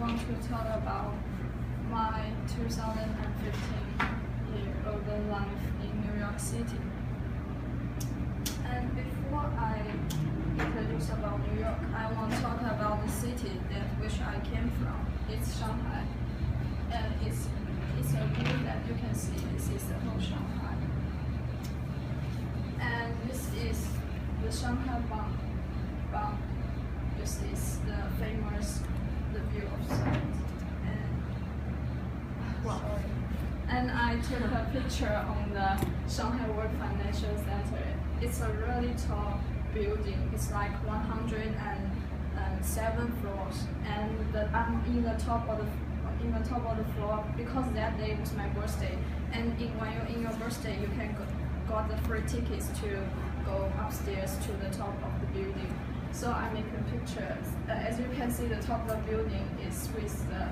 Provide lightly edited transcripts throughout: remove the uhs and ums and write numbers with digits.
want to talk about my 2015 year urban life in New York City. And before I introduce about New York, I want to talk about the city that which I came from. It's Shanghai, and it's a view that you can see. This is the whole Shanghai, and this is the Shanghai Bund. This is the famous view of sight. And I took a picture on the Shanghai World Financial Center. It's a really tall building. It's like 107 floors, and I'm in the top of the floor because that day was my birthday. And when you're in your birthday, you can got the free tickets to go upstairs to the top of the building. So I make a picture. As you can see, the top of the building is with the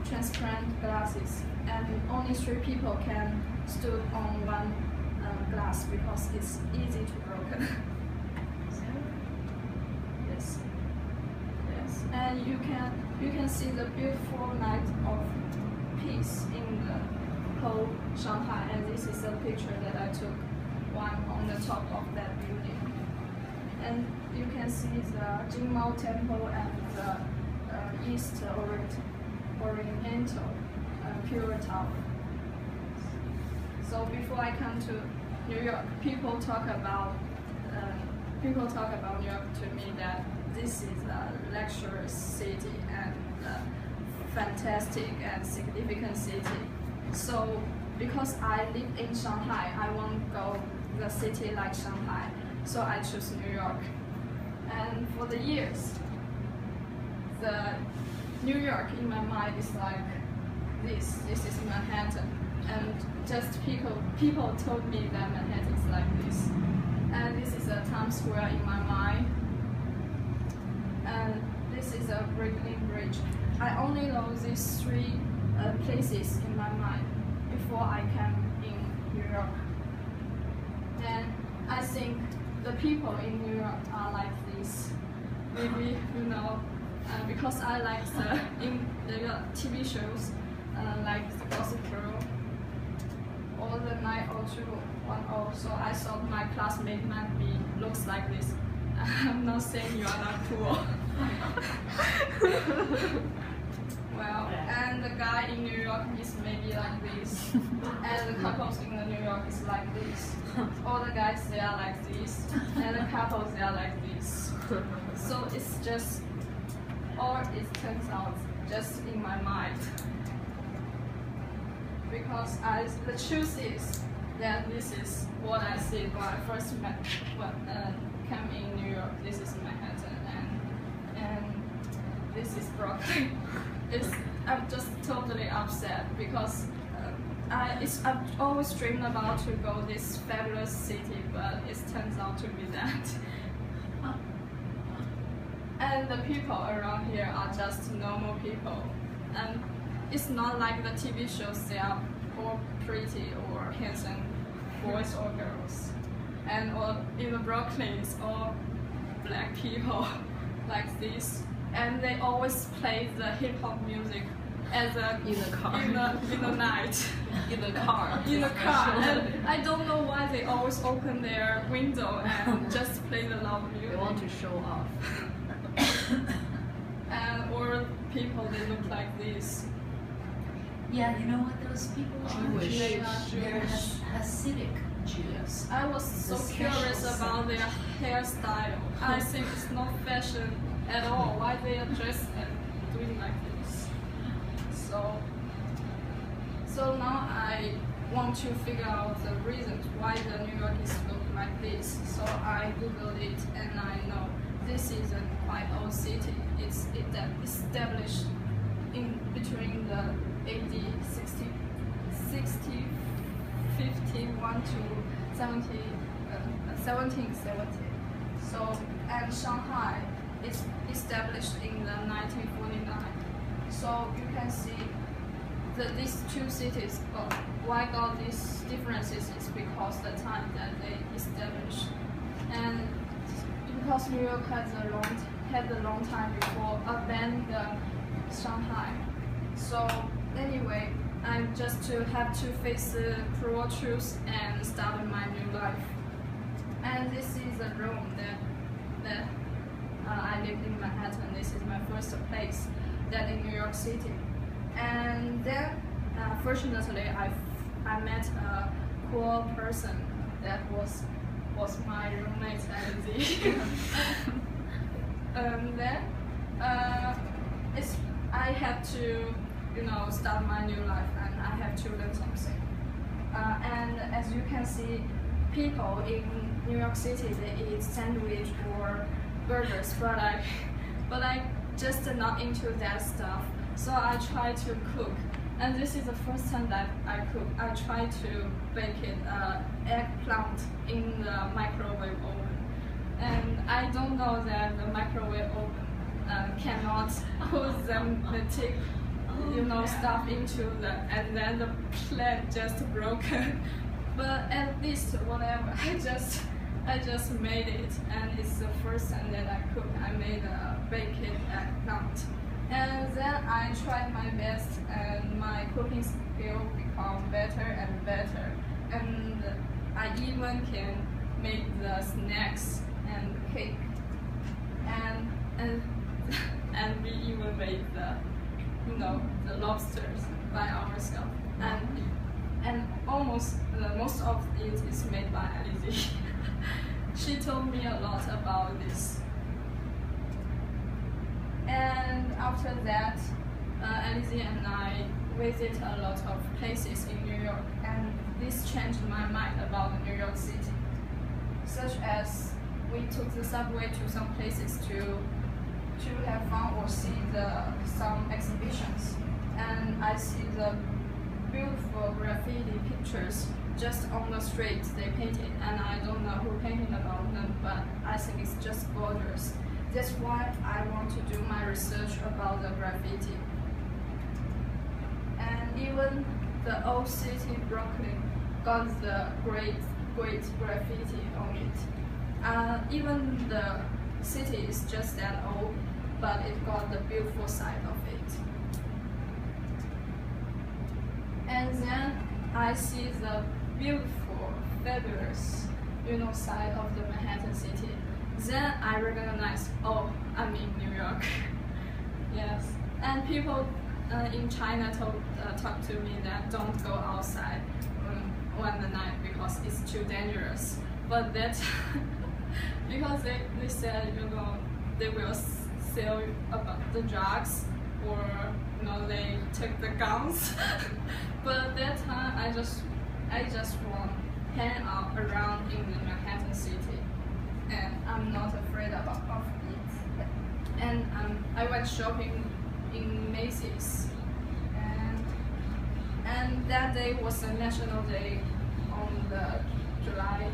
transparent glasses, and only 3 people can stood on one glass because it's easy to broken. Yes, and you can see the beautiful night of peace in the whole Shanghai. And this is a picture that I took, one on the top of that building. And you can see the Jingmao Temple and the East Oriental Pure Tower. So before I come to New York, people talk about New York to me that this is a luxurious city and a fantastic and significant city. So because I live in Shanghai, I want to go the city like Shanghai. So I choose New York. And for the years, the New York in my mind is like this. This is Manhattan, and just people told me that Manhattan is like this. And this is a Times Square in my mind. And this is a Brooklyn Bridge. I only know these 3 places in my mind before I came in New York. And I think the people in New York are like this. Maybe you know, because I like the TV shows like the Gossip Girl or the 90210. So I thought my classmate might looks like this. I'm not saying you are not cool. Well, and the guy in New York is maybe like this, and the couples in New York is like this. All the guys, they are like this, and the couples, they are like this. So it's just, or it turns out just in my mind. Because the truth is that this is what I see when I first came in New York. This is Manhattan, and this is Brooklyn. I'm just totally upset because I've always dreamed about to go this fabulous city, but it turns out to be that. And the people around here are just normal people, and it's not like the TV shows. They are all pretty or handsome boys or girls, and in the Brooklyn it's all black people like this. And they always play the hip hop music in the car, in the night, in the car. And I don't know why they always open their window and just play the loud music. They want to show off. And or people, they look like this. Yeah, you know what? Those people are Jewish. They're Hasidic Jews. I was so curious about their hairstyle. I think it's not fashion at all. Why they are dressed and doing like this? So now I want to figure out the reasons why the New York is look like this. So I googled it, and I know this is a quite old city. It's established in between the AD 51 to 1770. So, and Shanghai is established in the 1949. So you can see that these 2 cities, why got these differences is because the time that they established, and because New York had a long time before abandoning the Shanghai. So anyway, I just have to face the cruel truth and start my new life. And this is a room that I lived in Manhattan. This is my first place that in New York City. And then, fortunately, I met a cool person that was my roommate Alice. Then I had to start my new life, and I have to learn something. And as you can see, people in New York City, they eat sandwich or burgers, but I just not into that stuff. So I try to cook, and this is the first time that I cook. I try to bake it eggplant in the microwave oven, and I don't know that the microwave oven cannot put the thick stuff into and then the plate just broken. But at least whatever, I just made it, and it's the first time that I cook. I made a baked eggplant, and then I tried my best, and my cooking skill become better and better, and I even can make the snacks and cake, and we even made the lobsters by ourselves, and almost most of it is made by Alice. She told me a lot about this. And after that, Alice and I visit a lot of places in New York, and this changed my mind about New York City. Such as we took the subway to some places to have fun or see some exhibitions, and I see the beautiful graffiti pictures just on the street they painted, and I don't know who painted about them, but I think it's just gorgeous. That's why I want to do my research about the graffiti. And even the old city Brooklyn got the great graffiti on it. Even the city is just that old, but it got the beautiful side of it. And then I see the beautiful, fabulous, side of the Manhattan city. Then I recognize, oh, I'm in New York. Yes. And people in China talk to me that don't go outside when the night because it's too dangerous. But that because they said they will sell about the drugs, or they take the guns. But that time I just want to hang out around in the Manhattan city, and I'm not afraid of it. And I went shopping in Macy's, and that day was a national day on the July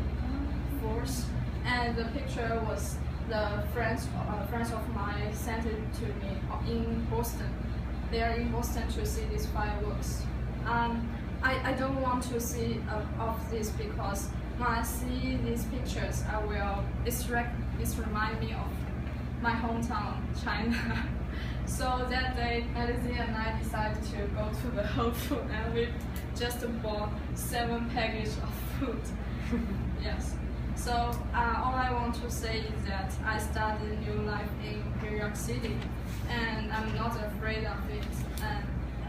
4th, and the picture was the friends of mine sent it to me in Boston. They are in Boston to see these fireworks. I don't want to see of this because when I see these pictures, it's remind me of my hometown, China. So that day, Alice and I decided to go to the Whole Foods, and we just bought 7 packages of food. Yes. So all I want to say is that I started a new life in New York City, and I'm not afraid of it.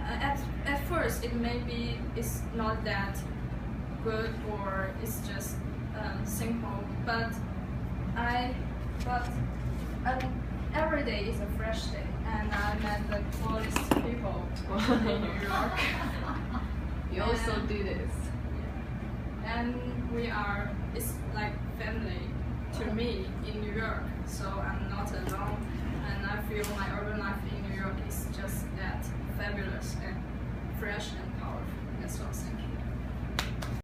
At first, it's not that good, or it's just simple. But every day is a fresh day, and I met the coolest people in New York. You also do this. And it's like family to me in New York, so I'm not alone, and I feel my urban life in New York is just that fabulous and fresh and powerful. That's all. Thank you.